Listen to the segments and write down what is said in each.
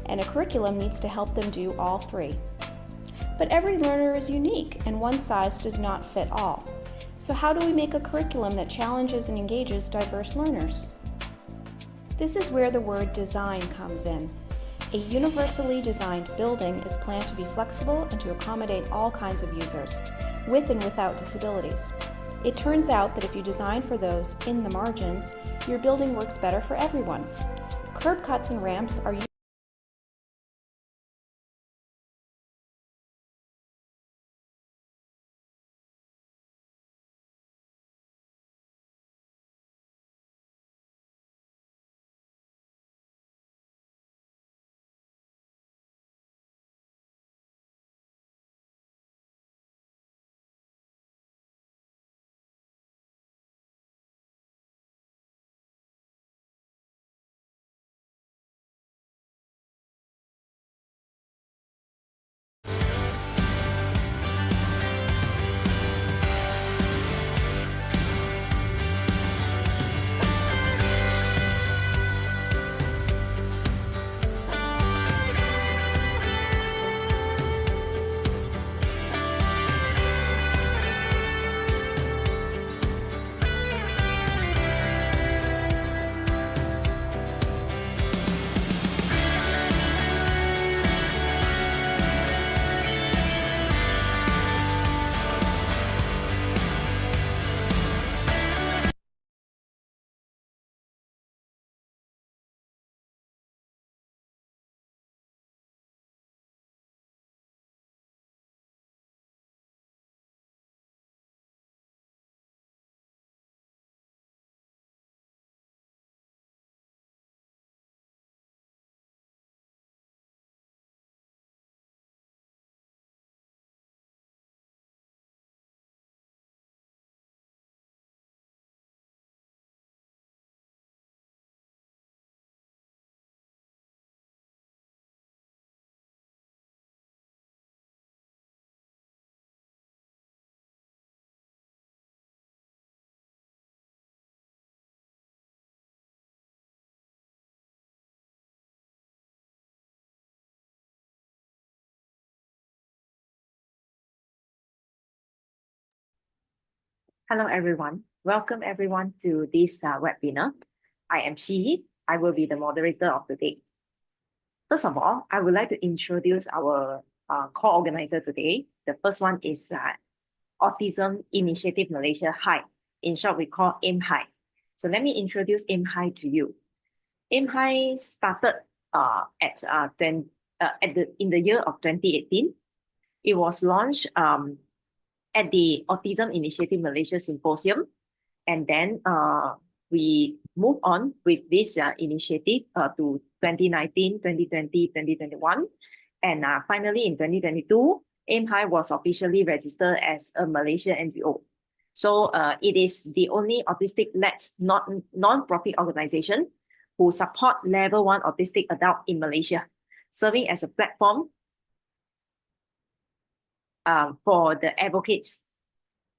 and a curriculum needs to help them do all three. But every learner is unique, and one size does not fit all. So how do we make a curriculum that challenges and engages diverse learners? This is where the word design comes in. A universally designed building is planned to be flexible and to accommodate all kinds of users, with and without disabilities. It turns out that if you design for those in the margins, your building works better for everyone. Curb cuts and ramps are Hello, everyone. Welcome, everyone, to this webinar. I am Shi. I will be the moderator of the day. First of all, I would like to introduce our co-organizer today. The first one is Autism Initiative Malaysia High. In short, we call AIM High. So let me introduce AIM High to you. AIM High started in the year of 2018. It was launched at the Autism Initiative Malaysia Symposium. And then we move on with this initiative to 2019, 2020, 2021. And finally, in 2022, AIM High was officially registered as a Malaysia NGO. So it is the only autistic-led non-profit organization who support level 1 autistic adult in Malaysia, serving as a platform for the advocates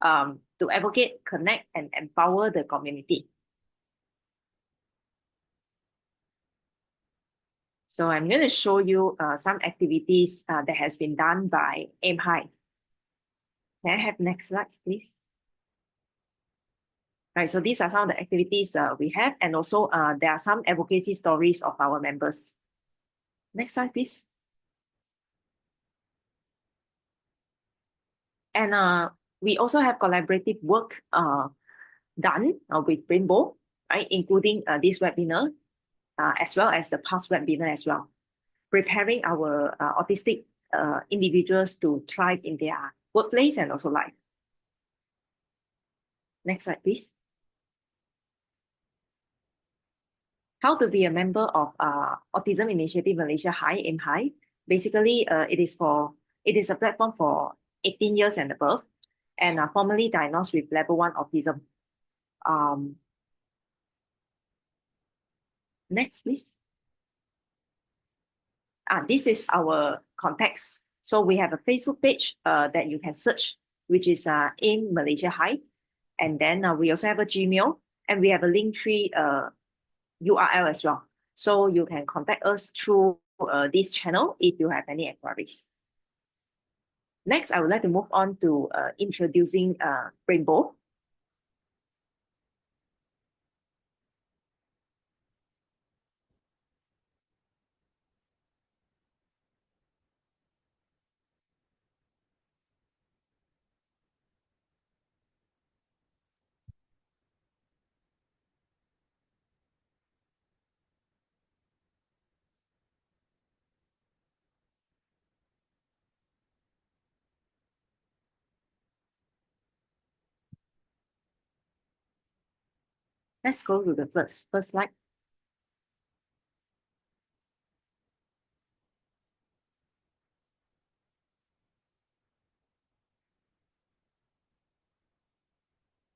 to advocate, connect, and empower the community. So I'm going to show you some activities that has been done by AIM High. Can I have next slide, please? All right, so these are some of the activities we have, and also there are some advocacy stories of our members. Next slide, please. And we also have collaborative work done with Rainbow, right, including this webinar, as well as the past webinar as well, preparing our autistic individuals to thrive in their workplace and also life. Next slide, please. How to be a member of Autism Initiative Malaysia High, AIM High. Basically, it is a platform for 18 years and above, and formally diagnosed with level 1 autism. Next, please. This is our contacts. So we have a Facebook page that you can search, which is AIM Malaysia High. And then we also have a Gmail, and we have a Linktree URL as well. So you can contact us through this channel if you have any inquiries. Next, I would like to move on to introducing Rainbow. Let's go to the first slide.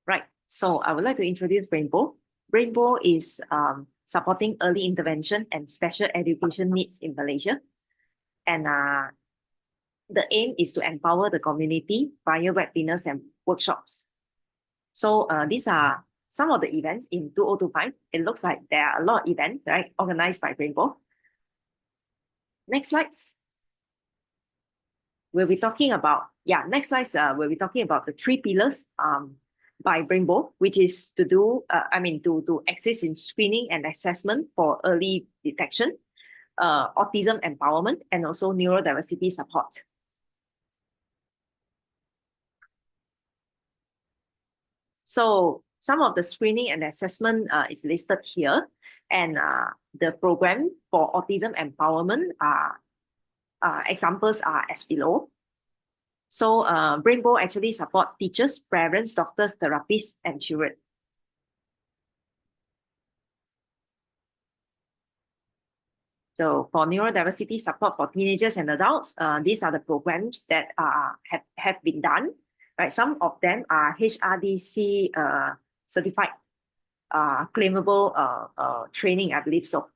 Right, so I would like to introduce Rainbow. Rainbow is supporting early intervention and special education needs in Malaysia. And the aim is to empower the community via webinars and workshops. So these are some of the events in 2025. It looks like there are a lot of events, right, organized by Rainbow. Next slides. We'll be talking about, next slides, we'll be talking about the 3 pillars by Rainbow, which is to do, to assist in screening and assessment for early detection, autism empowerment, and also neurodiversity support. So some of the screening and assessment is listed here, and the program for autism empowerment examples are as below. So Rainbow actually support teachers, parents, doctors, therapists, and children. So for neurodiversity support for teenagers and adults, these are the programs that have been done. Right, some of them are HRDC certified, claimable training, I believe so.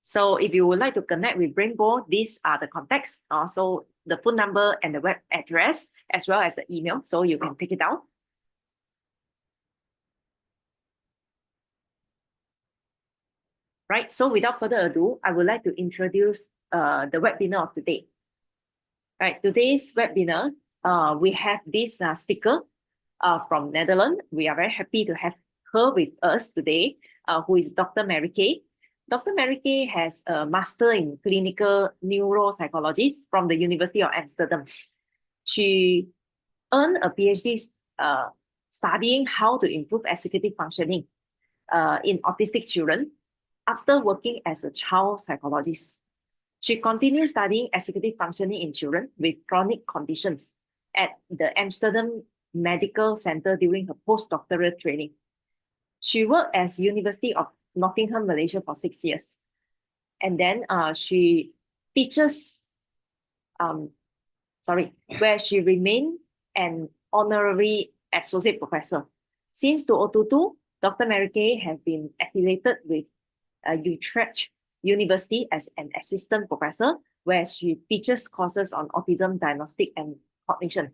So if you would like to connect with Rainbow, these are the contacts. So the phone number and the web address, as well as the email, so you can take it down. Right, so without further ado, I would like to introduce the webinar of today. Right, today's webinar, we have this speaker from Netherlands. We are very happy to have her with us today, who is Dr. Mary Kay. Dr. Mary Kay has a master in clinical neuropsychology from the University of Amsterdam. She earned a PhD studying how to improve executive functioning in autistic children after working as a child psychologist. She continued studying executive functioning in children with chronic conditions at the Amsterdam Medical Center during her postdoctoral training. She worked as University of Nottingham, Malaysia for 6 years. And then she teaches, where she remained an honorary associate professor. Since 2022, Dr. Mary Kay has been affiliated with Utrecht University as an assistant professor, where she teaches courses on autism diagnostic and cognition.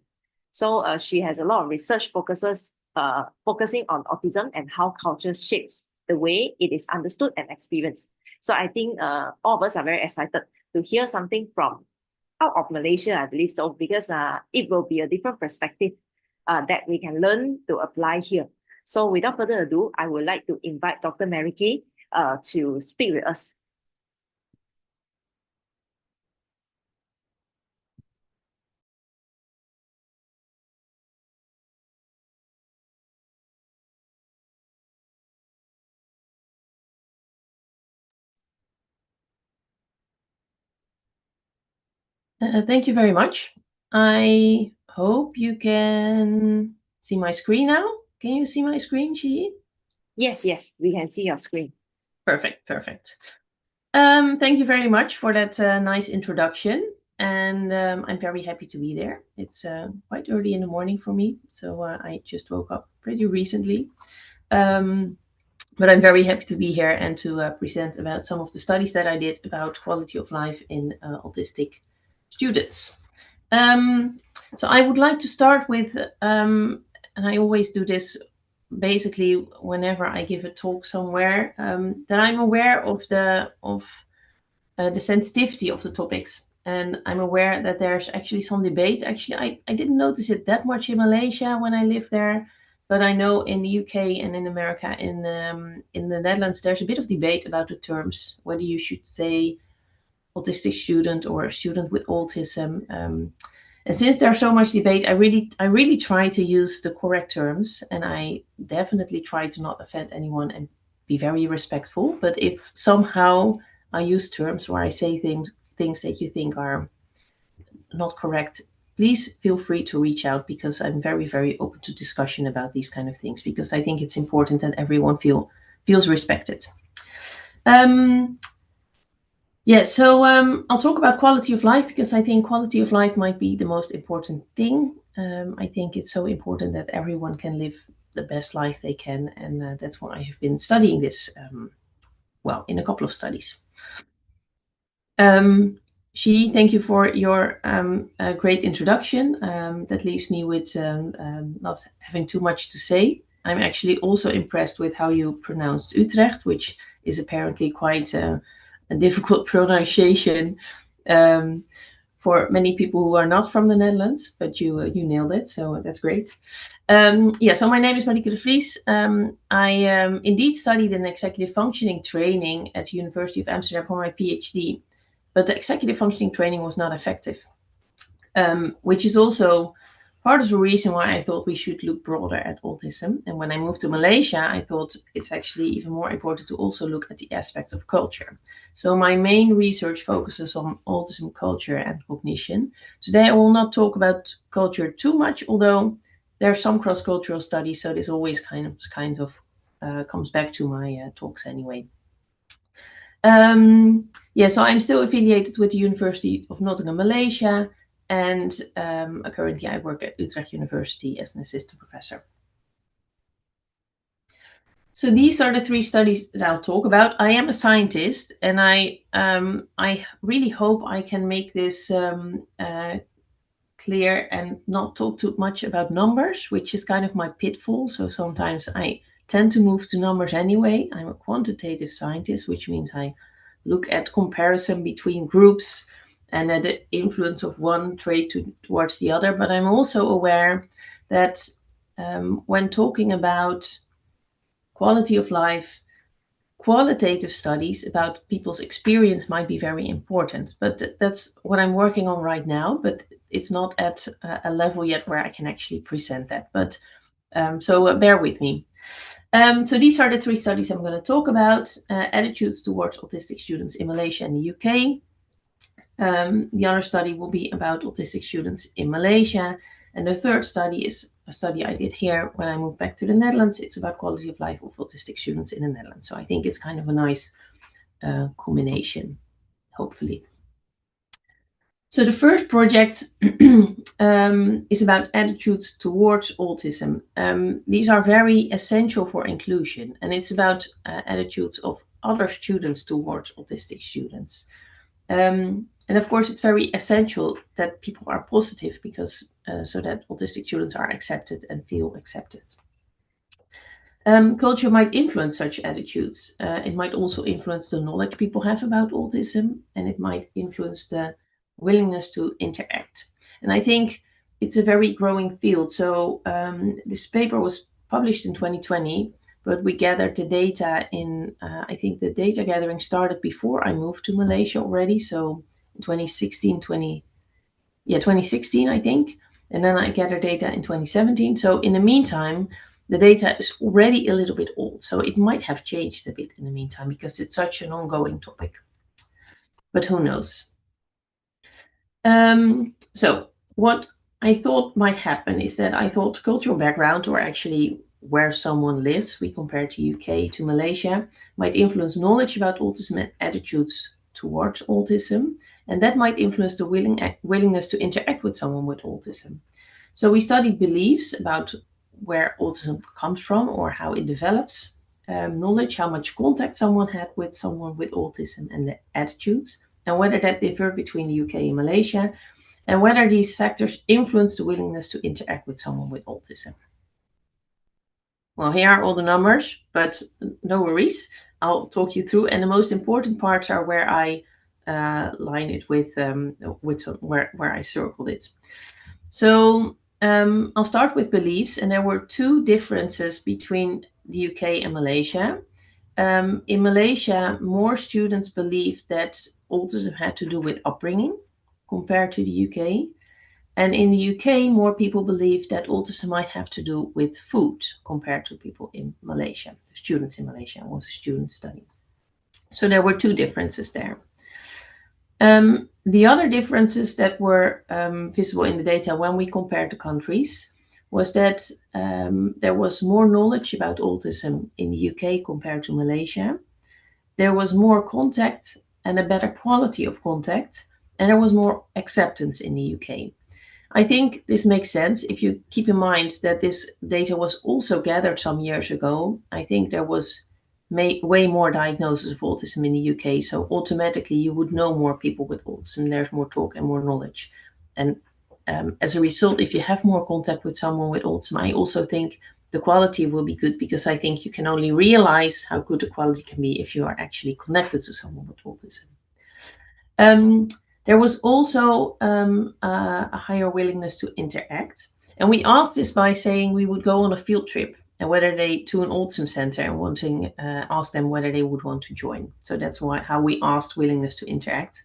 So she has a lot of research focusing on autism and how culture shapes the way it is understood and experienced. So I think all of us are very excited to hear something from out of Malaysia, I believe so, because it will be a different perspective that we can learn to apply here. So without further ado, I would like to invite Dr. Mary Kay to speak with us. Thank you very much. I hope you can see my screen now. Can you see my screen, Shi? Yes, we can see your screen. Perfect. Thank you very much for that nice introduction. And I'm very happy to be there. It's quite early in the morning for me, so I just woke up pretty recently. But I'm very happy to be here and to present about some of the studies that I did about quality of life in autistic students. So I would like to start with, and I always do this basically whenever I give a talk somewhere, that I'm aware of the sensitivity of the topics. And I'm aware that there's actually some debate. Actually, I didn't notice it that much in Malaysia when I lived there, but I know in the UK and in America, in the Netherlands, there's a bit of debate about the terms, whether you should say autistic student or a student with autism. And since there's so much debate, I really try to use the correct terms, and I definitely try to not offend anyone and be very respectful. But if somehow I use terms or I say things that you think are not correct, please feel free to reach out, because I'm very, very open to discussion about these kind of things, because I think it's important that everyone feels respected. So I'll talk about quality of life, because I think quality of life might be the most important thing. I think it's so important that everyone can live the best life they can, and that's why I have been studying this, in a couple of studies. Thank you for your great introduction. That leaves me with not having too much to say. I'm actually also impressed with how you pronounced Utrecht, which is apparently quite a difficult pronunciation for many people who are not from the Netherlands, but you nailed it, so that's great. So my name is Marieke de Vries. I indeed studied an executive functioning training at the University of Amsterdam for my PhD, but the executive functioning training was not effective, which is also part of the reason why I thought we should look broader at autism. And when I moved to Malaysia, I thought it's actually even more important to also look at the aspects of culture. So my main research focuses on autism, culture, and cognition. Today I will not talk about culture too much, although there are some cross-cultural studies, so this always kind of comes back to my talks anyway. So I'm still affiliated with the University of Nottingham, Malaysia, and currently I work at Utrecht University as an assistant professor. So these are the 3 studies that I'll talk about. I am a scientist, and I really hope I can make this clear and not talk too much about numbers, which is kind of my pitfall. So sometimes I tend to move to numbers anyway. I'm a quantitative scientist, which means I look at comparison between groups and at the influence of one trait towards the other. But I'm also aware that when talking about quality of life, qualitative studies about people's experience might be very important. But that's what I'm working on right now. But it's not at a level yet where I can actually present that. But so bear with me. So these are the 3 studies I'm going to talk about. Attitudes towards autistic students in Malaysia and the UK. The other study will be about autistic students in Malaysia. And the third study is a study I did here when I moved back to the Netherlands. It's about quality of life of autistic students in the Netherlands. So I think it's kind of a nice combination, hopefully. So the first project is about attitudes towards autism. These are very essential for inclusion, and it's about attitudes of other students towards autistic students. And of course, it's very essential that people are positive, because so that autistic students are accepted and feel accepted. Culture might influence such attitudes. It might also influence the knowledge people have about autism, and it might influence the willingness to interact. And I think it's a very growing field. So this paper was published in 2020, but we gathered the data in, I think the data gathering started before I moved to Malaysia already. So 2016, I think. And then I gathered data in 2017. So in the meantime, the data is already a little bit old. So it might have changed a bit in the meantime, because it's such an ongoing topic. But who knows? So what I thought might happen is that I thought cultural background, or actually where someone lives, we compare to UK to Malaysia, might influence knowledge about autism and attitudes towards autism. And that might influence the willingness to interact with someone with autism. So we studied beliefs about where autism comes from or how it develops, knowledge, how much contact someone had with someone with autism, and the attitudes, and whether that differed between the UK and Malaysia, and whether these factors influence the willingness to interact with someone with autism. Well, here are all the numbers, but no worries. I'll talk you through, and the most important parts are where I line it with where I circled it. So I'll start with beliefs, and there were two differences between the UK and Malaysia. In Malaysia, more students believed that autism had to do with upbringing compared to the UK. And in the UK, more people believe that autism might have to do with food compared to people in Malaysia, students in Malaysia. It was a student study. So there were two differences there. The other differences that were visible in the data when we compared the countries was that there was more knowledge about autism in the UK compared to Malaysia. There was more contact and a better quality of contact, and there was more acceptance in the UK. I think this makes sense if you keep in mind that this data was also gathered some years ago. I think there was way more diagnosis of autism in the UK, so automatically you would know more people with autism. There's more talk and more knowledge. And as a result, if you have more contact with someone with autism, I also think the quality will be good, because I think you can only realize how good the quality can be if you are actually connected to someone with autism. There was also a higher willingness to interact. And we asked this by saying we would go on a field trip and whether they to an autism center and ask them whether they would want to join. So that's how we asked willingness to interact.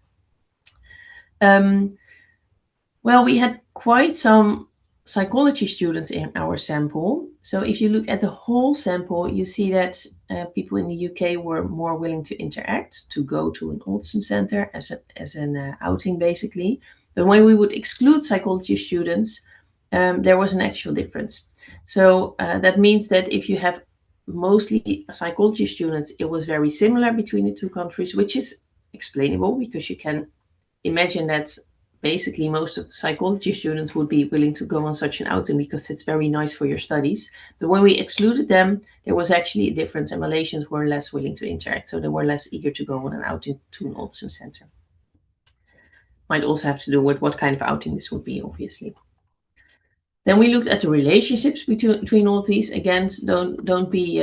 Well, we had quite some psychology students in our sample. So if you look at the whole sample, you see that people in the UK were more willing to interact, to go to an autism center as an outing, basically. But when we would exclude psychology students, there was an actual difference. So that means that if you have mostly psychology students, it was very similar between the two countries, which is explainable because you can imagine that basically most of the psychology students would be willing to go on such an outing because it's very nice for your studies. But when we excluded them, there was actually a difference, and Malaysians were less willing to interact, so they were less eager to go on an outing to an autism center. Might also have to do with what kind of outing this would be, obviously. Then we looked at the relationships between all these. Again, don't be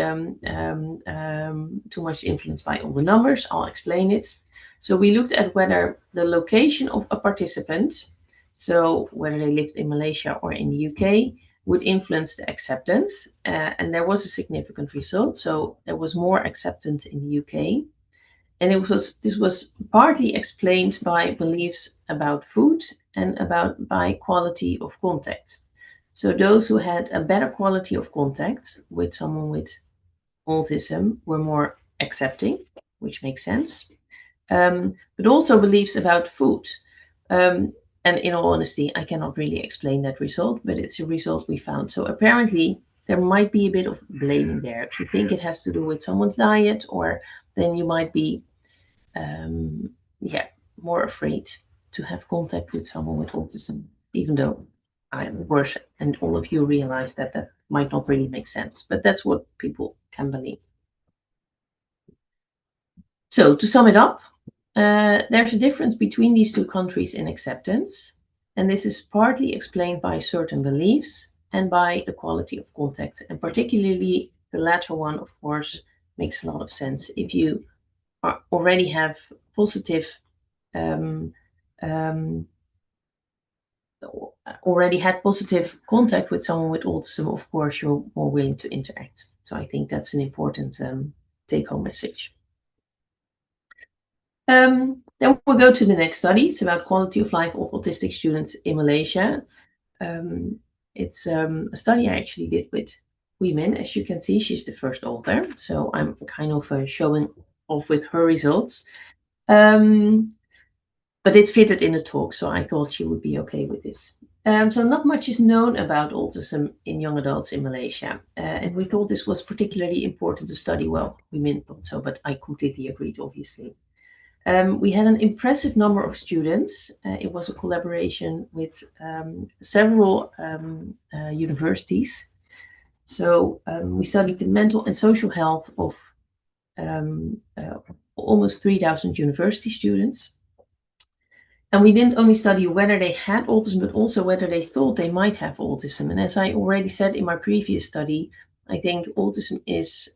too much influenced by all the numbers. I'll explain it. So we looked at whether the location of a participant, so whether they lived in Malaysia or in the UK, would influence the acceptance. And there was a significant result. So there was more acceptance in the UK. And this was partly explained by beliefs about food and by quality of contact. So those who had a better quality of contact with someone with autism were more accepting, which makes sense. But also beliefs about food. And in all honesty, I cannot really explain that result, but it's a result we found. So apparently there might be a bit of blaming there. If you think it has to do with someone's diet, or then you might be more afraid to have contact with someone with autism, even though I'm worse and all of you realize that that might not really make sense, but that's what people can believe. So to sum it up, there's a difference between these two countries in acceptance, and this is partly explained by certain beliefs and by the quality of contact, and particularly the latter one, of course, makes a lot of sense. If you already have already had positive contact with someone with autism, of course, you're more willing to interact. So I think that's an important take-home message. Then we'll go to the next study. It's about quality of life of autistic students in Malaysia. It's a study I actually did with women. As you can see, she's the first author. So I'm kind of showing off with her results. But it fitted in the talk, so I thought she would be okay with this. So not much is known about autism in young adults in Malaysia. And we thought this was particularly important to study. Well, women thought so, but I completely agreed, obviously. We had an impressive number of students. It was a collaboration with several universities. So we studied the mental and social health of almost 3,000 university students. And we didn't only study whether they had autism, but also whether they thought they might have autism. And as I already said in my previous study, I think autism is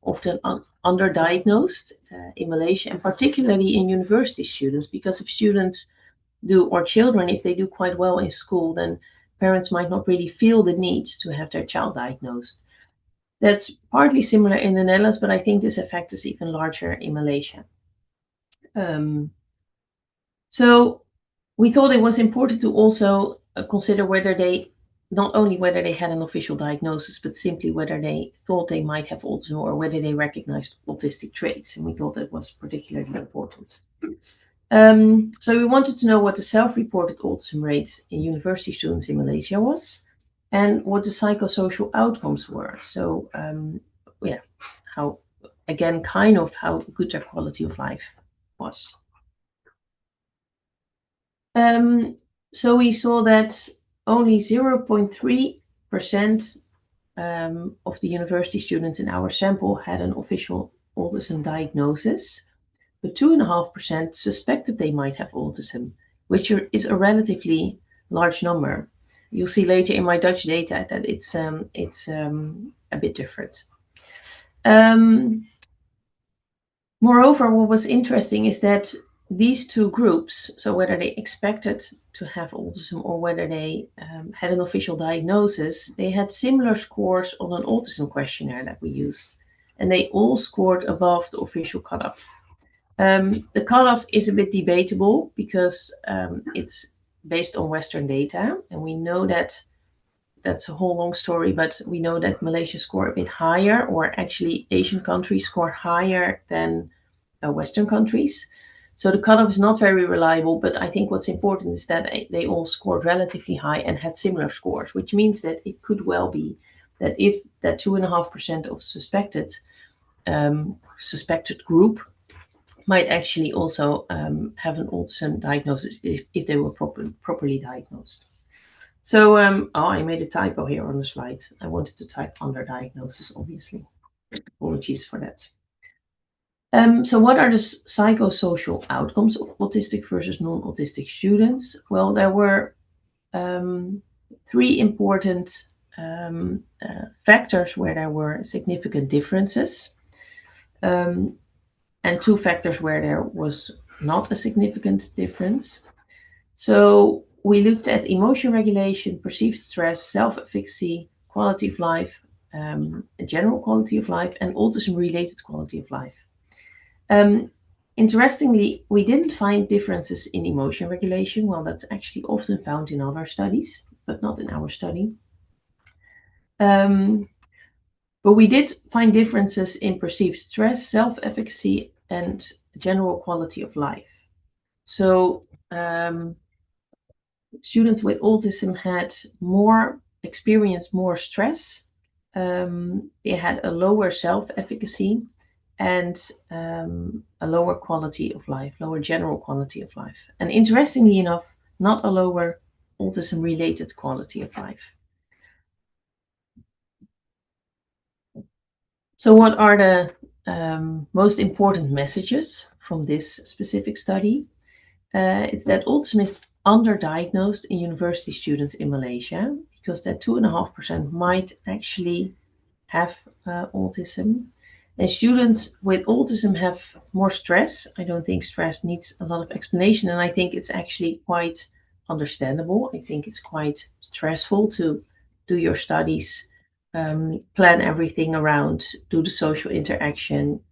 often underdiagnosed in Malaysia, and particularly in university students, because if students or children, if they do quite well in school, then parents might not really feel the need to have their child diagnosed. That's partly similar in the Netherlands, but I think this effect is even larger in Malaysia. So we thought it was important to also consider not only whether they had an official diagnosis, but simply whether they thought they might have autism or whether they recognized autistic traits. And we thought that was particularly important. So we wanted to know what the self-reported autism rate in university students in Malaysia was, and what the psychosocial outcomes were. So how good their quality of life was. So we saw that only 0.3% of the university students in our sample had an official autism diagnosis, but 2.5% suspected they might have autism, which is a relatively large number. You'll see later in my Dutch data that it's a bit different. Moreover, what was interesting is that these two groups, so whether they expected to have autism or whether they had an official diagnosis, they had similar scores on an autism questionnaire that we used, and they all scored above the official cutoff. The cutoff is a bit debatable because it's based on Western data, and we know that's a whole long story, but we know that Malaysia score a bit higher, or actually Asian countries score higher than Western countries. So the cutoff is not very reliable, but I think what's important is that they all scored relatively high and had similar scores, which means that it could well be that if that 2.5% of suspected group might actually also have an autism diagnosis if they were properly diagnosed. So, I made a typo here on the slide. I wanted to type underdiagnosis, obviously. Apologies for that. So what are the psychosocial outcomes of autistic versus non-autistic students? Well, there were 3 important factors where there were significant differences, and 2 factors where there was not a significant difference. So we looked at emotion regulation, perceived stress, self-efficacy, quality of life, general quality of life, and autism-related quality of life. Interestingly, we didn't find differences in emotion regulation. Well, that's actually often found in other studies, but not in our study. But we did find differences in perceived stress, self-efficacy, and general quality of life. So students with autism had experienced more stress. They had a lower self-efficacy and a lower quality of life, lower general quality of life. And interestingly enough, not a lower autism-related quality of life. So what are the most important messages from this specific study? It's that autism is underdiagnosed in university students in Malaysia, because that 2.5% might actually have autism. And students with autism have more stress. I don't think stress needs a lot of explanation, and I think it's actually quite understandable. I think it's quite stressful to do your studies, plan everything around, do the social interaction.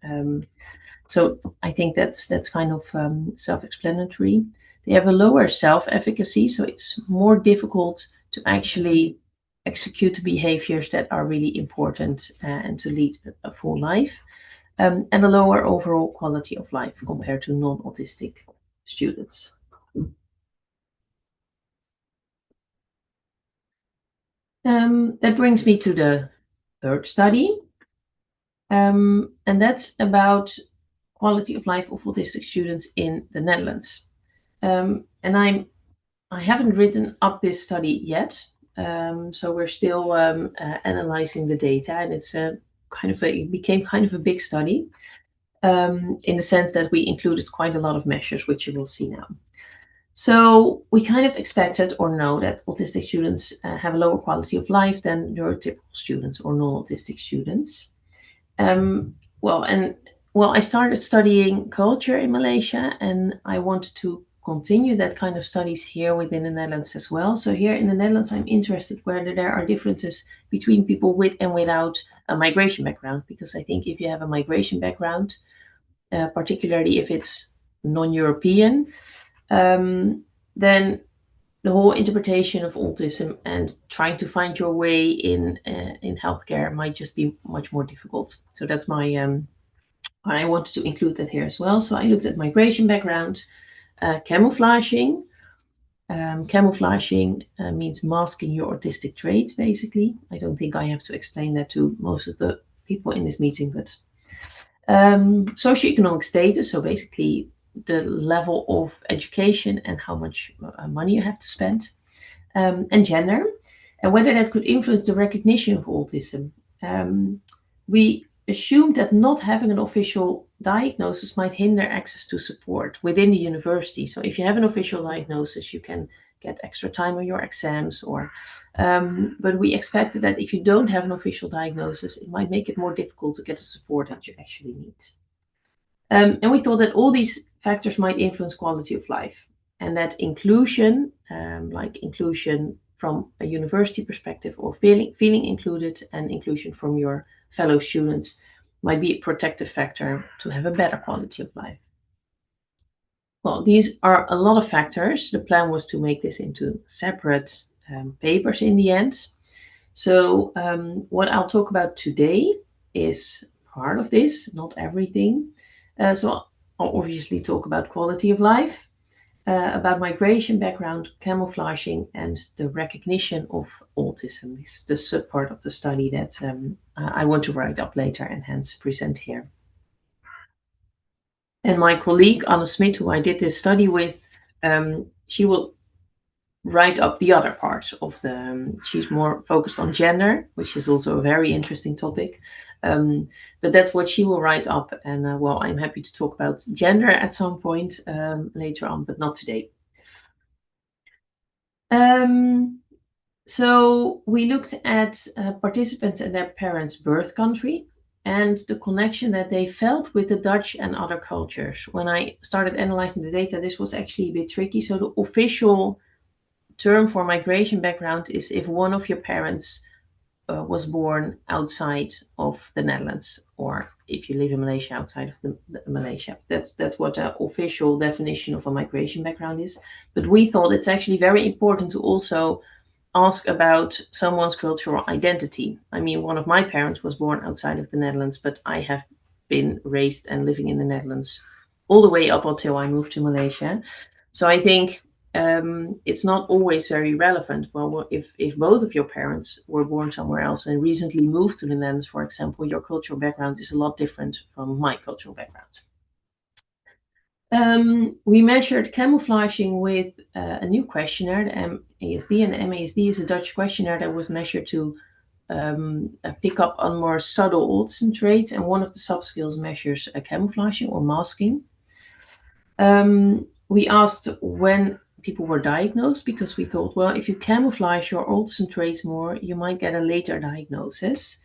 So I think that's kind of self-explanatory. They have a lower self-efficacy, so it's more difficult to actually execute the behaviors that are really important and to lead a full life, and a lower overall quality of life compared to non-autistic students. That brings me to the 3rd study, and that's about quality of life of autistic students in the Netherlands. And I haven't written up this study yet, so we're still analyzing the data, and it became kind of a big study, in the sense that we included quite a lot of measures, which you will see now. So we kind of expected or know that autistic students have a lower quality of life than neurotypical students or non-autistic students. I started studying culture in Malaysia, and I wanted to continue that kind of studies here within the Netherlands as well. So here in the Netherlands, I'm interested whether there are differences between people with and without a migration background, because I think if you have a migration background, particularly if it's non-European, then the whole interpretation of autism and trying to find your way in healthcare might just be much more difficult. So that's my I wanted to include that here as well. So I looked at migration background, camouflaging. Camouflaging means masking your autistic traits, basically. I don't think I have to explain that to most of the people in this meeting, but socioeconomic status, so basically the level of education and how much money you have to spend, and gender, and whether that could influence the recognition of autism. We assumed that not having an official diagnosis might hinder access to support within the university. So if you have an official diagnosis, you can get extra time on your exams, but we expected that if you don't have an official diagnosis, it might make it more difficult to get the support that you actually need. And we thought that all these factors might influence quality of life, and that inclusion, like inclusion from a university perspective, or feeling included, and inclusion from your fellow students, might be a protective factor to have a better quality of life. Well, these are a lot of factors. The plan was to make this into separate papers in the end. So what I'll talk about today is part of this, not everything. So I'll obviously talk about quality of life, about migration background, camouflaging, and the recognition of autism. This is the sub-part of the study that I want to write up later and hence present here. And my colleague, Anne Smit, who I did this study with, she will write up the other parts of she's more focused on gender, which is also a very interesting topic. But that's what she will write up. And I'm happy to talk about gender at some point later on, but not today. So we looked at participants and their parents' birth country and the connection that they felt with the Dutch and other cultures. When I started analyzing the data, this was actually a bit tricky. So the official term for migration background is if one of your parents was born outside of the Netherlands, or if you live in Malaysia, outside of Malaysia. That's what the official definition of a migration background is. But we thought it's actually very important to also ask about someone's cultural identity. I mean, one of my parents was born outside of the Netherlands, but I have been raised and living in the Netherlands all the way up until I moved to Malaysia. So I think it's not always very relevant. Well, if both of your parents were born somewhere else and recently moved to the Netherlands, for example, your cultural background is a lot different from my cultural background. We measured camouflaging with a new questionnaire, the MASD, and the MASD is a Dutch questionnaire that was measured to pick up on more subtle autism traits, and one of the subskills measures camouflaging or masking. We asked when people were diagnosed, because we thought, well, if you camouflage your autism traits more, you might get a later diagnosis.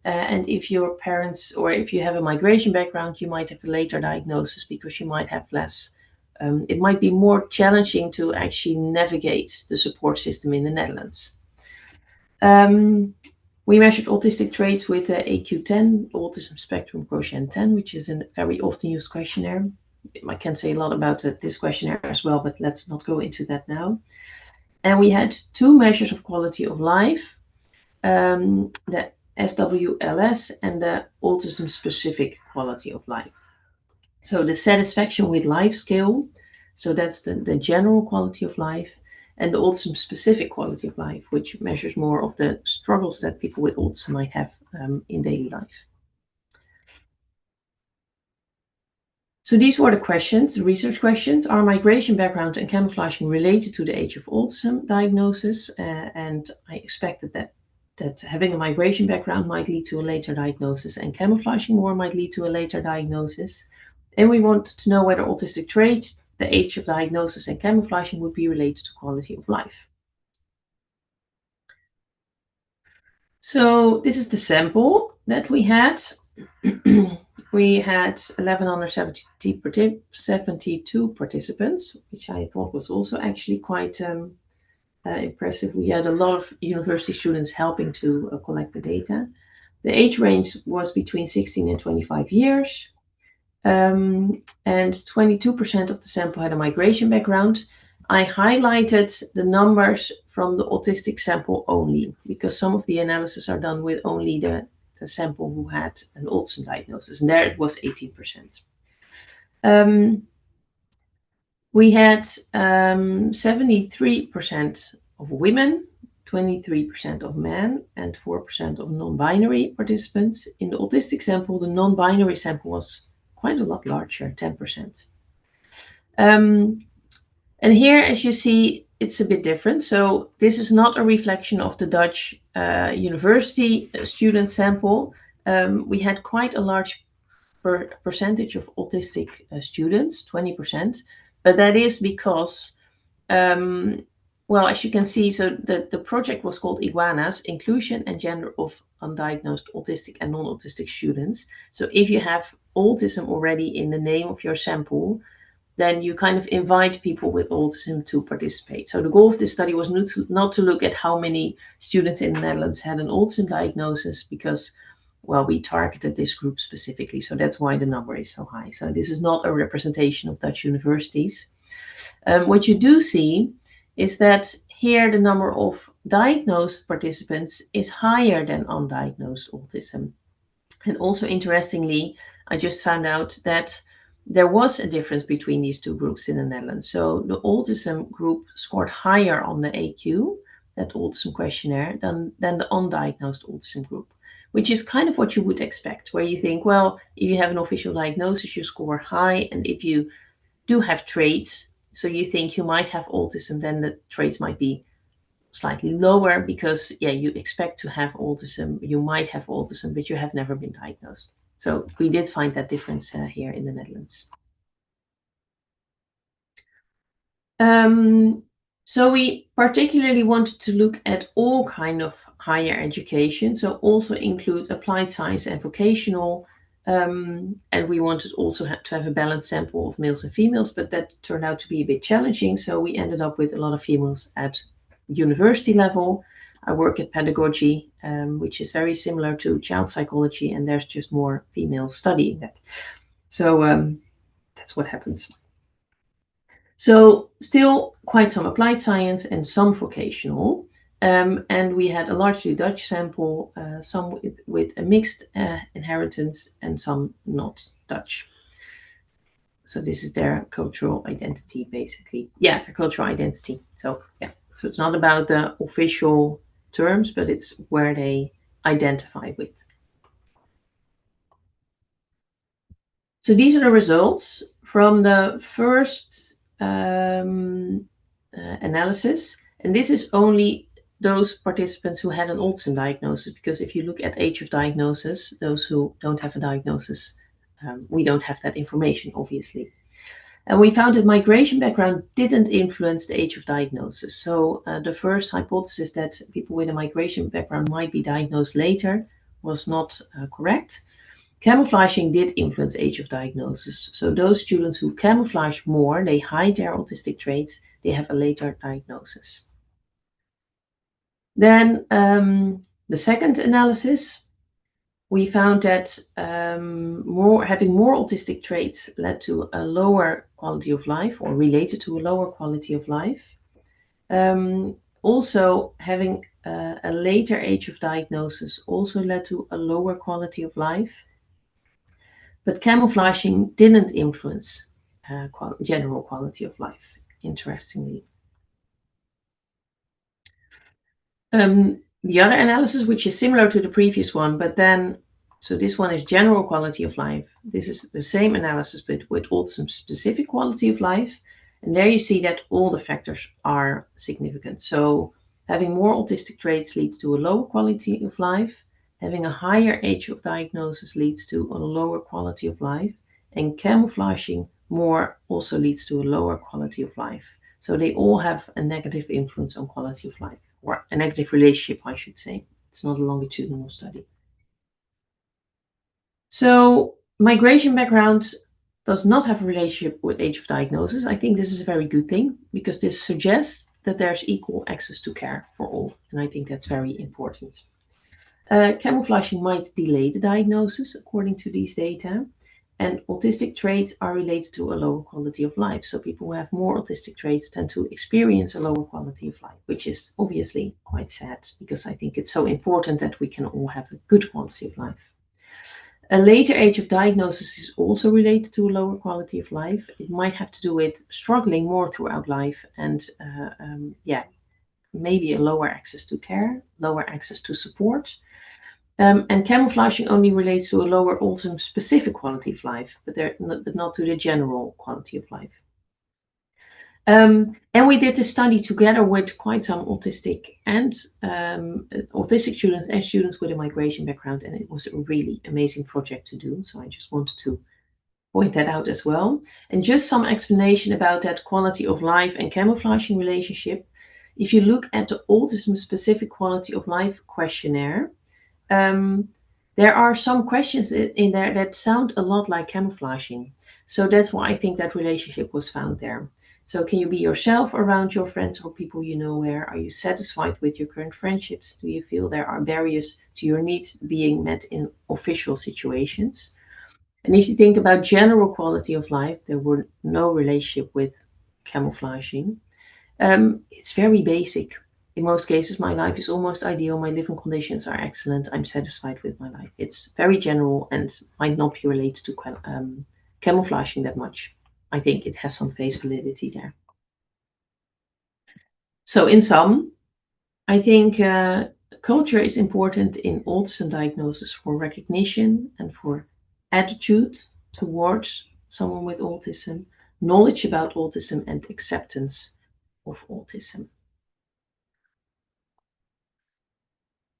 And if your parents, or if you have a migration background, you might have a later diagnosis because you might have less. It might be more challenging to actually navigate the support system in the Netherlands. We measured autistic traits with the AQ10, Autism Spectrum Quotient 10, which is a very often used questionnaire. I can say a lot about this questionnaire as well, but let's not go into that now. And we had two measures of quality of life, the SWLS and the autism specific quality of life. So the satisfaction with life scale, so that's the general quality of life, and the autism specific quality of life, which measures more of the struggles that people with autism might have in daily life. So these were the questions, the research questions. Are migration background and camouflaging related to the age of autism diagnosis? And I expected that having a migration background might lead to a later diagnosis, and camouflaging more might lead to a later diagnosis. And we wanted to know whether autistic traits the age of diagnosis and camouflaging would be related to quality of life. So this is the sample that we had. We had 1,172 participants, which I thought was also actually quite impressive. We had a lot of university students helping to collect the data. The age range was between 16 and 25 years. And 22% of the sample had a migration background. I highlighted the numbers from the autistic sample only, because some of the analysis are done with only the sample who had an autism diagnosis, and there it was 18%. We had 73% of women, 23% of men, and 4% of non-binary participants. In the autistic sample, the non-binary sample was quite a lot larger, 10%. And here, as you see, it's a bit different. So this is not a reflection of the Dutch university student sample. We had quite a large percentage of autistic students, 20%, but that is because, well, as you can see, so the project was called Iguanas, Inclusion and Gender of Undiagnosed Autistic and Non-Autistic Students. So if you have autism already in the name of your sample, then you kind of invite people with autism to participate. So the goal of this study was not to look at how many students in the Netherlands had an autism diagnosis, because, well, we targeted this group specifically. So that's why the number is so high. So this is not a representation of Dutch universities. What you do see is that here the number of diagnosed participants is higher than undiagnosed autism. And also interestingly, I just found out that there was a difference between these two groups in the Netherlands. So the autism group scored higher on the AQ, that autism questionnaire, than the undiagnosed autism group, which is kind of what you would expect, where you think, well, if you have an official diagnosis, you score high. And if you do have traits, so you think you might have autism, then the traits might be slightly lower because, yeah, you expect to have autism, you might have autism, but you have never been diagnosed. So we did find that difference here in the Netherlands. So we particularly wanted to look at all kind of higher education, so also include applied science and vocational, and we wanted also to have a balanced sample of males and females, but that turned out to be a bit challenging, so we ended up with a lot of females at university level. I work at pedagogy, which is very similar to child psychology, and there's just more females studying that. So that's what happens. So still quite some applied science and some vocational. And we had a largely Dutch sample, some with a mixed inheritance and some not Dutch. So this is their cultural identity, basically. Yeah, their cultural identity. So yeah, so it's not about the official terms, but it's where they identify with. So these are the results from the first analysis, and this is only those participants who had an autism diagnosis, because if you look at age of diagnosis, those who don't have a diagnosis, we don't have that information, obviously. And we found that migration background didn't influence the age of diagnosis. So the first hypothesis that people with a migration background might be diagnosed later was not correct. Camouflaging did influence age of diagnosis. So those students who camouflage more, they hide their autistic traits, they have a later diagnosis. Then the second analysis, we found that having more autistic traits led to a lower quality of life, or related to a lower quality of life. Also, having a later age of diagnosis also led to a lower quality of life. But camouflaging didn't influence general quality of life, interestingly. The other analysis, which is similar to the previous one, but then, so this one is general quality of life. This is the same analysis, but with autism specific quality of life. And there you see that all the factors are significant. So having more autistic traits leads to a lower quality of life. Having a higher age of diagnosis leads to a lower quality of life. And camouflaging more also leads to a lower quality of life. So they all have a negative influence on quality of life, or a negative relationship, I should say. It's not a longitudinal study. So migration background does not have a relationship with age of diagnosis. I think this is a very good thing, because this suggests that there's equal access to care for all, and I think that's very important. Camouflaging might delay the diagnosis, according to these data, and autistic traits are related to a lower quality of life. So people who have more autistic traits tend to experience a lower quality of life, which is obviously quite sad, because I think it's so important that we can all have a good quality of life. A later age of diagnosis is also related to a lower quality of life. It might have to do with struggling more throughout life and, maybe a lower access to care, lower access to support. And camouflaging only relates to a lower autism specific quality of life, but not to the general quality of life. And we did this study together with quite some autistic students and students with a migration background, and it was a really amazing project to do. So I just wanted to point that out as well. And just some explanation about that quality of life and camouflaging relationship. If you look at the autism specific quality of life questionnaire, there are some questions in there that sound a lot like camouflaging. So that's why I think that relationship was found there. So can you be yourself around your friends or people you know where? Are you satisfied with your current friendships? Do you feel there are barriers to your needs being met in official situations? And if you think about general quality of life, there were no relationship with camouflaging. It's very basic. In most cases, my life is almost ideal. My living conditions are excellent. I'm satisfied with my life. It's very general and might not be related to camouflaging that much. I think it has some face validity there. So in sum, I think culture is important in autism diagnosis for recognition and for attitude towards someone with autism, knowledge about autism, and acceptance of autism.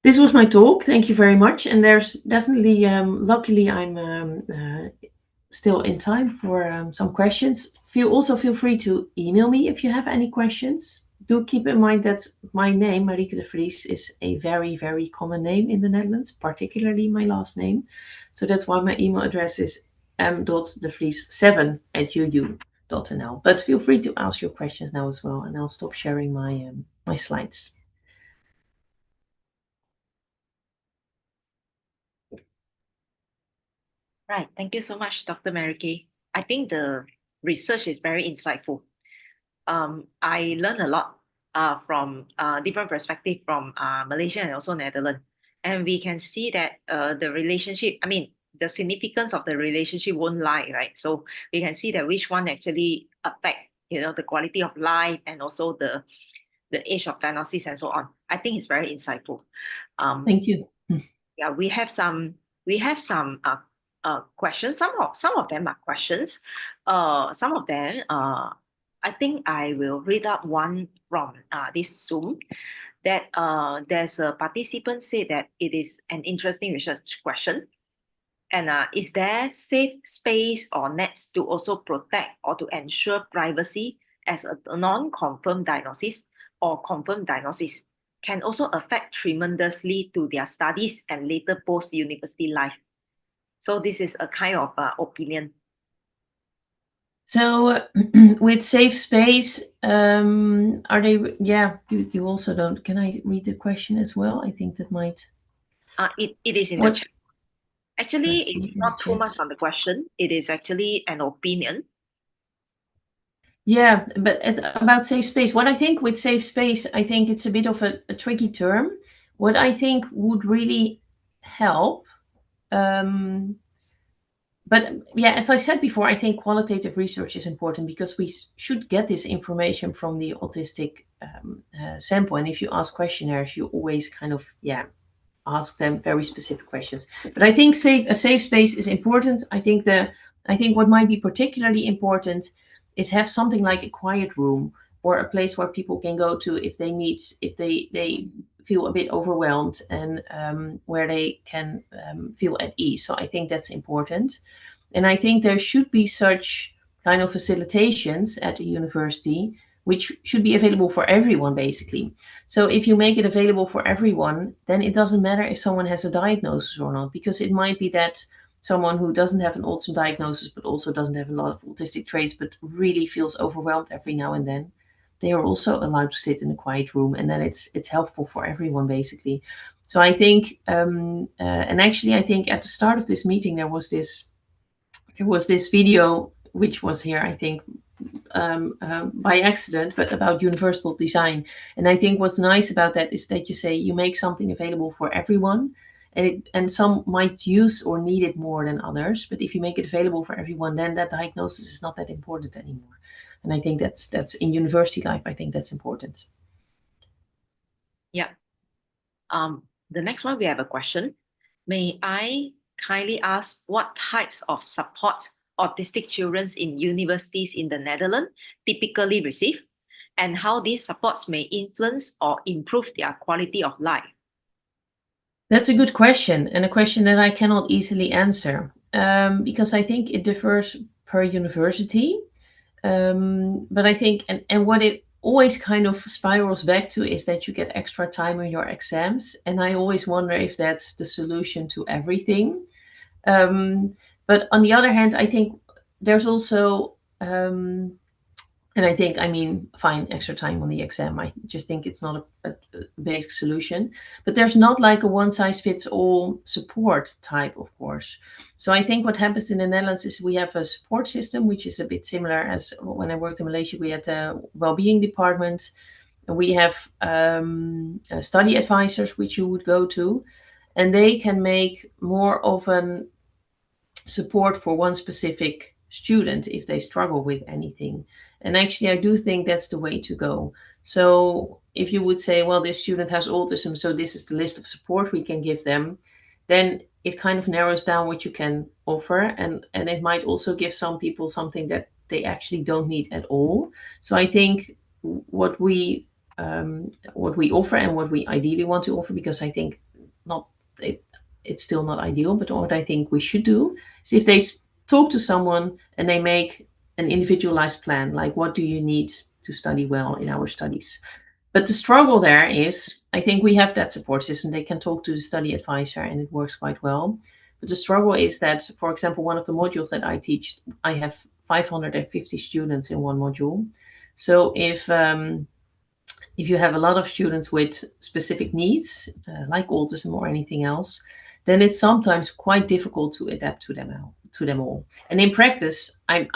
This was my talk. Thank you very much. And there's definitely, luckily, I'm still in time for some questions. Also feel free to email me if you have any questions. Do keep in mind that my name, Marieke de Vries, is a very, very common name in the Netherlands, particularly my last name. So that's why my email address is m.devries7@uu.nl. But feel free to ask your questions now as well, and I'll stop sharing my slides. Right. Thank you so much, Dr. Marieke. I think the research is very insightful. I learned a lot from different perspective from Malaysia and also Netherlands. And we can see that the relationship, the significance of the relationship won't lie, right? So we can see that which one actually affect, the quality of life and also the age of diagnosis and so on. I think it's very insightful. Thank you. Yeah, we have some questions. Some of them are questions. Some of them, I think I will read up one from this Zoom. That there's a participant said that it is an interesting research question. And is there safe space or nets to also protect or to ensure privacy as a non-confirmed diagnosis or confirmed diagnosis can also affect tremendously to their studies and later post-university life? So this is a kind of opinion. So with safe space, are they, you also don't, can I read the question as well? I think that might. It is in the chat. Actually, it's not too much on the question. It is actually an opinion. Yeah, but about safe space, what I think with safe space, I think it's a bit of a tricky term. What I think would really help, but yeah, as I said before, I think qualitative research is important because we should get this information from the autistic sample. And if you ask questionnaires, you always kind of, ask them very specific questions. But I think a safe space is important. I think what might be particularly important is have something like a quiet room or a place where people can go to if they feel a bit overwhelmed, and where they can feel at ease. So I think that's important. And I think there should be such kind of facilitations at a university, which should be available for everyone, basically. So if you make it available for everyone, then it doesn't matter if someone has a diagnosis or not, because it might be that someone who doesn't have an autism diagnosis, but also doesn't have a lot of autistic traits, but really feels overwhelmed every now and then, they are also allowed to sit in a quiet room, and then it's helpful for everyone, basically. So I think, and actually, I think at the start of this meeting, there was this video, which was here, I think, by accident, but about universal design. And I think what's nice about that is that you say you make something available for everyone, and some might use or need it more than others. But if you make it available for everyone, then that diagnosis is not that important anymore. And I think that's in university life, I think that's important. Yeah. The next one, we have a question. May I kindly ask what types of support autistic children in universities in the Netherlands typically receive, and how these supports may influence or improve their quality of life? That's a good question, and a question that I cannot easily answer, because I think it differs per university. But I think, and what it always kind of spirals back to is that you get extra time on your exams. And I always wonder if that's the solution to everything. But on the other hand, I think there's also, and I think, I mean, fine, extra time on the exam. I just think it's not a basic solution. But there's not like a one size fits all support type, of course. So I think what happens in the Netherlands is we have a support system, which is a bit similar as when I worked in Malaysia. We had a well-being department. We have study advisors, which you would go to, and they can make more of an support for one specific student if they struggle with anything. And actually, I do think that's the way to go. So if you would say, well, this student has autism, so this is the list of support we can give them, then it kind of narrows down what you can offer. And it might also give some people something that they actually don't need at all. So I think what we offer and what we ideally want to offer, because I think it's still not ideal, but what I think we should do is if they talk to someone and they make an individualized plan, like what do you need to study well in our studies. But the struggle there is, I think we have that support system. They can talk to the study advisor and it works quite well. But the struggle is that, for example, one of the modules that I teach, I have 550 students in one module. So if you have a lot of students with specific needs, like autism or anything else, then it's sometimes quite difficult to adapt to them all. And in practice, I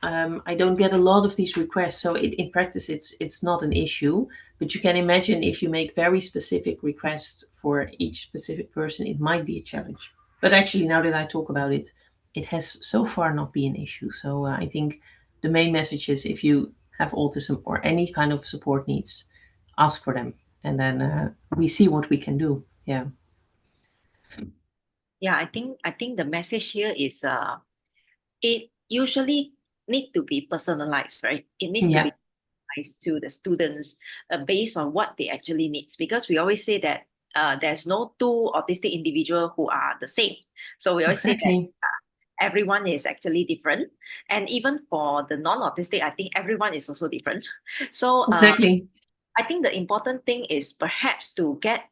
don't get a lot of these requests, so in practice it's not an issue. But you can imagine if you make very specific requests for each specific person, it might be a challenge. But actually, now that I talk about it, it has so far not been an issue. So I think the main message is if you have autism or any kind of support needs, ask for them, and then we see what we can do. Yeah. Yeah, I think the message here is it usually need to be personalized, right? It needs to be personalized to the students based on what they actually need. Because we always say that there's no two autistic individuals who are the same. So we always say that everyone is actually different. And even for the non-autistic, I think everyone is also different. So exactly. I think the important thing is perhaps to get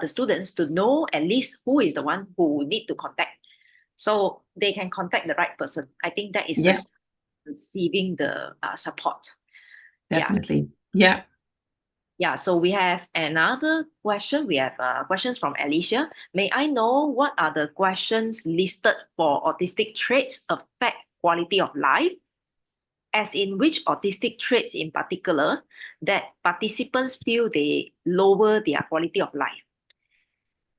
the students to know at least who is the one who need to contact, so they can contact the right person. I think that is receiving the support. Definitely. Yeah. Yeah. So we have another question. We have questions from Alicia. May I know what are the questions listed for autistic traits affect quality of life? As in which autistic traits in particular that participants feel they lower their quality of life?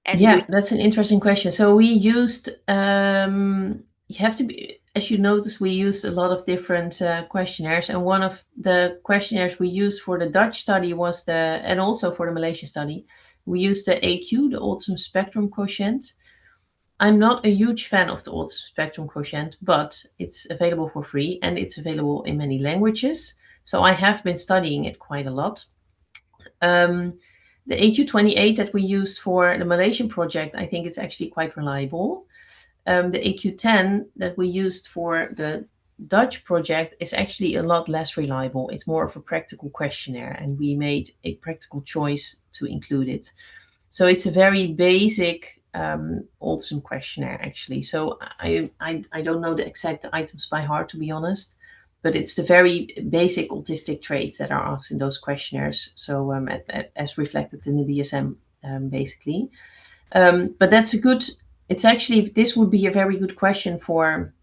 And that's an interesting question. So we used, you have to be, as you notice, we used a lot of different questionnaires. And one of the questionnaires we used for the Dutch study was and also for the Malaysian study, we used the AQ, the Autism Spectrum Quotient. I'm not a huge fan of the Autism Spectrum Quotient, but it's available for free and it's available in many languages. So I have been studying it quite a lot. The AQ28 that we used for the Malaysian project, I think it's actually quite reliable. The AQ10 that we used for the Dutch project is actually a lot less reliable. It's more of a practical questionnaire, and we made a practical choice to include it. So it's a very basic autism questionnaire, actually. So I don't know the exact items by heart, to be honest, but it's the very basic autistic traits that are asked in those questionnaires. So as reflected in the DSM, basically. But that's a good. It's actually, this would be a very good question for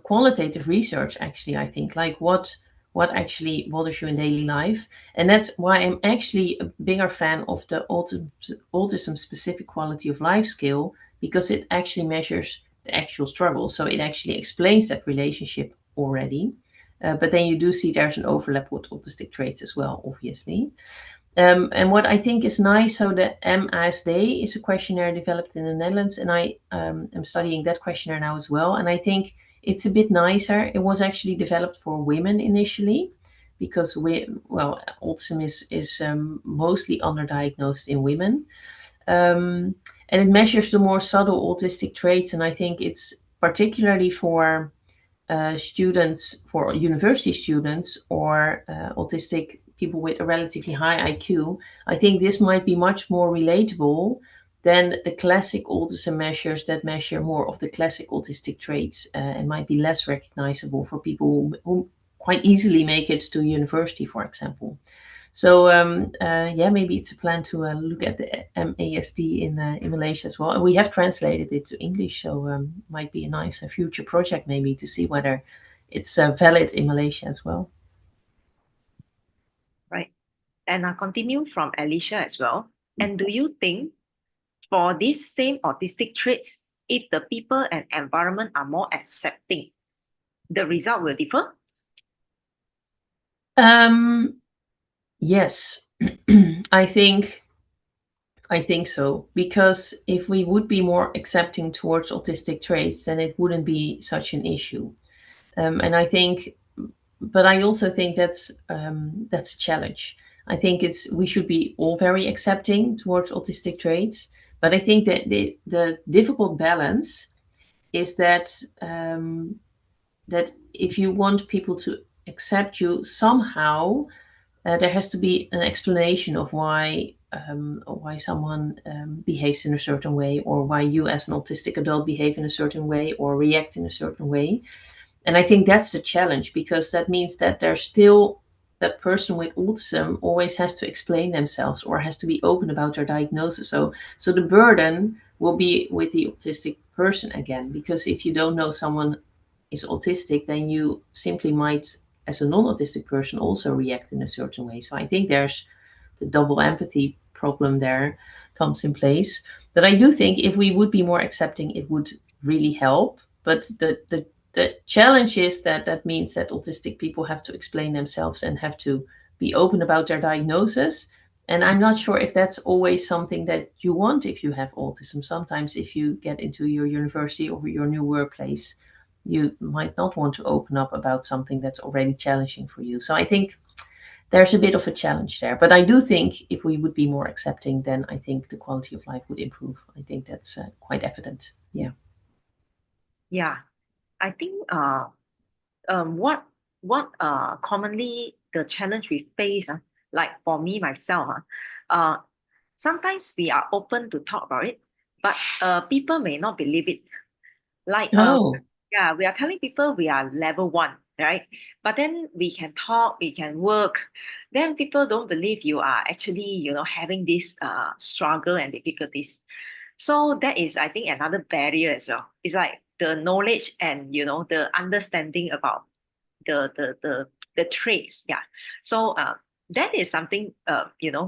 qualitative research, actually. I think, like, what actually bothers you in daily life. And that's why I'm actually a bigger fan of the autism specific quality of life scale, because it actually measures the actual struggle. So it actually explains that relationship already. But then you do see there's an overlap with autistic traits as well, obviously. And what I think is nice, so the MASD is a questionnaire developed in the Netherlands, and I am studying that questionnaire now as well. And I think it's a bit nicer. It was actually developed for women initially, because autism is mostly underdiagnosed in women, and it measures the more subtle autistic traits. And I think it's particularly for students, for university students, or autistic people with a relatively high IQ. I think this might be much more relatable than the classic autism measures that measure more of the classic autistic traits, and might be less recognizable for people who quite easily make it to university, for example. So maybe it's a plan to look at the MASD in Malaysia as well. And we have translated it to English, so might be a nice future project maybe to see whether it's valid in Malaysia as well. Right. And I continue from Alicia as well. And do you think for these same autistic traits, if the people and environment are more accepting, the result will differ? Yes, I think so, because if we would be more accepting towards autistic traits, then it wouldn't be such an issue. And I think, but I also think that's a challenge. I think we should be all very accepting towards autistic traits, but I think that the difficult balance is that that if you want people to accept you somehow, there has to be an explanation of why someone behaves in a certain way, or why you as an autistic adult behave in a certain way or react in a certain way. And I think that's the challenge, because that means that there's still, that person with autism always has to explain themselves or has to be open about their diagnosis. So the burden will be with the autistic person again, because if you don't know someone is autistic, then you simply might, as a non-autistic person, also react in a certain way. So I think there's the double empathy problem there comes in place. But I do think if we would be more accepting, it would really help. But the challenge is that means that autistic people have to explain themselves and have to be open about their diagnosis. And I'm not sure if that's always something that you want if you have autism. Sometimes if you get into your university or your new workplace, you might not want to open up about something that's already challenging for you. So I think there's a bit of a challenge there. But I do think if we would be more accepting, then I think the quality of life would improve. I think that's quite evident. Yeah. Yeah, I think what commonly the challenge we face, like for me myself, sometimes we are open to talk about it, but people may not believe it. Like yeah, we are telling people we are level 1, right? But then we can talk, we can work. Then people don't believe you are actually, having this struggle and difficulties. So that is, I think, another barrier as well. It's like the knowledge and the understanding about the traits. Yeah. So that is something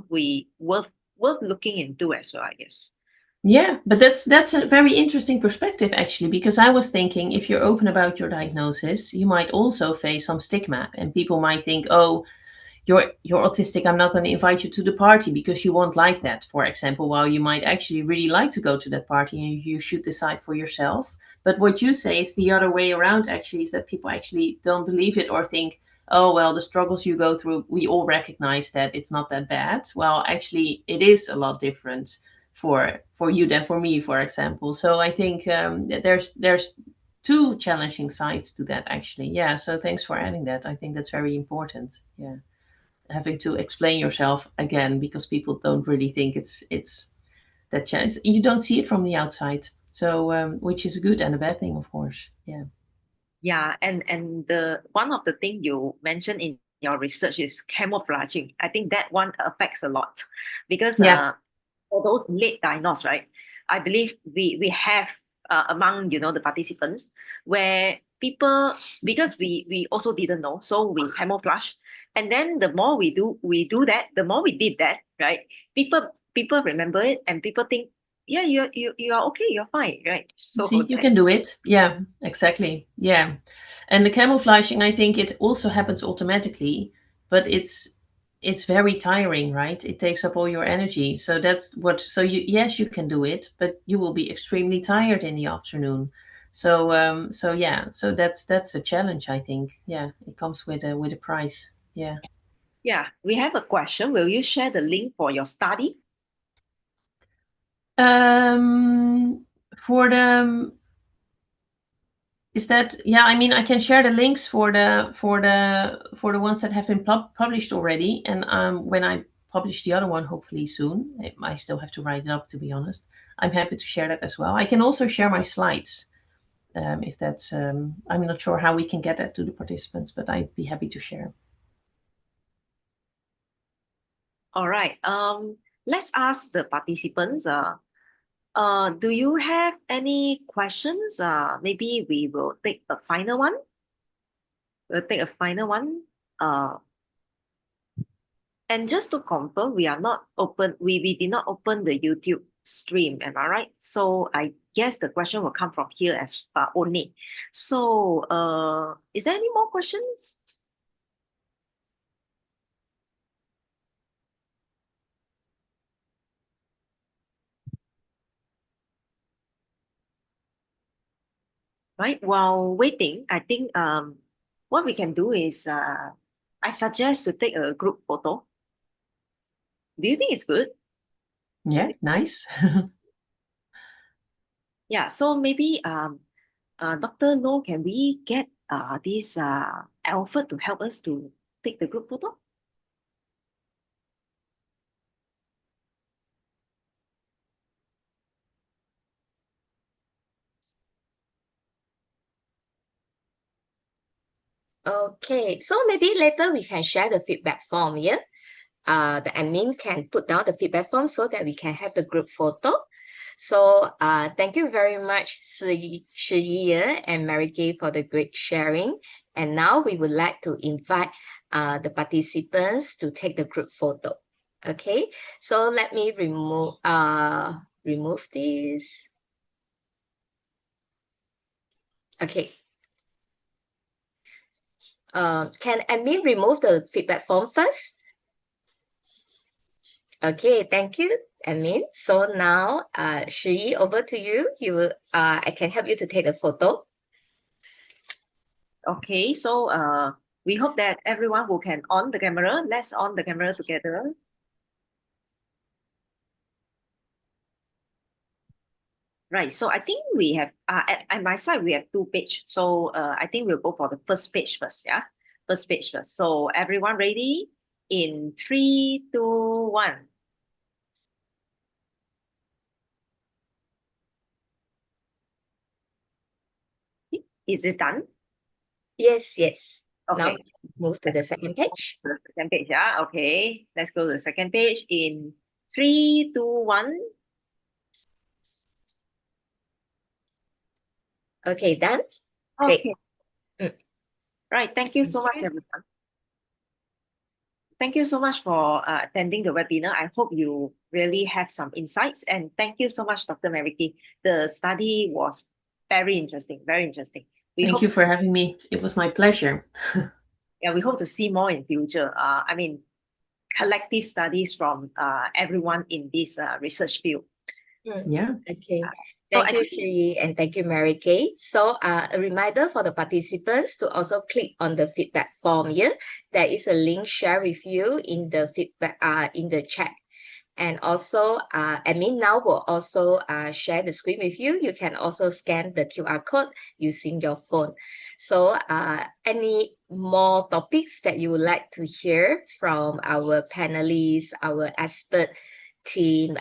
we worth looking into as well, I guess. Yeah, but that's a very interesting perspective, actually, because I was thinking if you're open about your diagnosis, you might also face some stigma, and people might think, oh, you're autistic, I'm not going to invite you to the party because you won't like that, for example, while you might actually really like to go to that party, and you should decide for yourself. But what you say is the other way around, actually, is that people actually don't believe it or think, oh, well, the struggles you go through, we all recognize that it's not that bad. Well, actually, it is a lot different for you than for me, for example. So I think there's two challenging sides to that, actually. Yeah, so thanks for adding that. I think that's very important. Yeah, having to explain yourself again, because people don't really think it's that challenge. You don't see it from the outside, so which is a good and a bad thing, of course. Yeah. Yeah, and the one of the thing you mentioned in your research is camouflaging. I think that one affects a lot because Yeah. for those late diagnosed, right? I believe we have among the participants where people, because we also didn't know, so we camouflage, and then the more we do that, the more we did that, right? People remember it, and people think, yeah, you are okay, you're fine, right? So See, you can do it. Yeah, exactly. Yeah. And the camouflaging, I think it also happens automatically, but it's very tiring, right? It takes up all your energy. So that's what, so you, yes, you can do it, but you will be extremely tired in the afternoon. So yeah, so that's a challenge, I think. Yeah, it comes with a price. Yeah. yeah, we have a question. Will you share the link for your study? For the Is that, yeah, I mean, I can share the links for the ones that have been published already, and when I publish the other one, hopefully soon, I still have to write it up, to be honest. I'm happy to share that as well. I can also share my slides, if that's, I'm not sure how we can get that to the participants, but I'd be happy to share. All right. Let's ask the participants. Do you have any questions? Maybe we will take a final one. We'll take a final one. And just to confirm, we are not open. We did not open the YouTube stream. Am I right? So I guess the question will come from here as only. So is there any more questions? Right. While waiting, I think what we can do is I suggest to take a group photo. Do you think it's good? Yeah, nice. Yeah. So maybe Dr. Low, can we get this Alfred to help us to take the group photo? Okay, so maybe later we can share the feedback form, yeah? The admin can put down the feedback form so that we can have the group photo. So thank you very much, Shi Yi and Mary Kay, for the great sharing. And now we would like to invite the participants to take the group photo. Okay, so let me remove this. Okay. Can admin remove the feedback form first? Okay, thank you, admin. So now, Shi, over to you. I can help you to take the photo. Okay, so we hope that everyone who can on the camera, let's on the camera together. Right, so I think we have, at my side, we have 2 pages. So I think we'll go for the first page first, yeah? First page first. So everyone ready? In 3, 2, 1. Is it done? Yes, yes. Okay. Now move to the second page. The second page, yeah? Okay, let's go to the second page. In 3, 2, 1. Okay, done? Great. Okay. Right, thank you so much, everyone. Thank you so much for attending the webinar. I hope you really have some insights. And thank you so much, Dr. Mariki. The study was very interesting, very interesting. Thank you for having me. It was my pleasure. Yeah, we hope to see more in future. I mean, collective studies from everyone in this research field. Yeah. Okay. Thank you, Shi, and thank you, Mary Kay. So a reminder for the participants to also click on the feedback form here. There is a link shared with you in the feedback in the chat. And also, admin now will also share the screen with you. You can also scan the QR code using your phone. So any more topics that you would like to hear from our panelists, our expert team,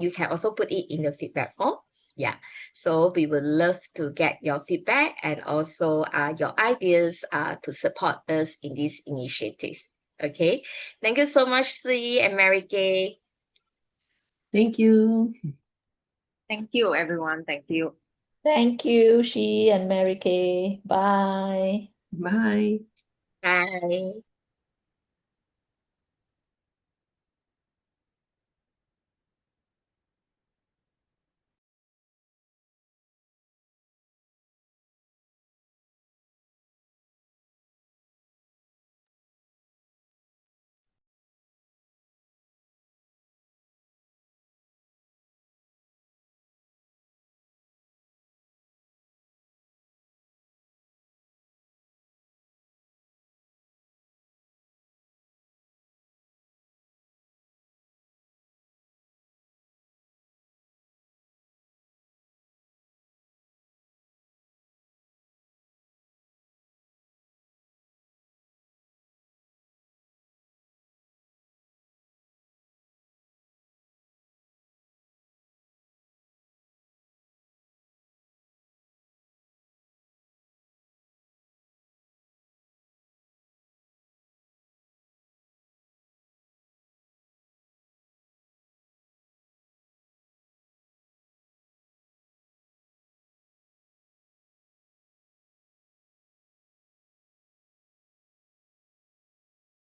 you can also put it in the feedback form. Yeah, so we would love to get your feedback and also your ideas to support us in this initiative. Okay, thank you so much, Sui and Mary Kay. Thank you. Thank you, everyone. Thank you. Thank you, She and Mary Kay. Bye. Bye. Bye.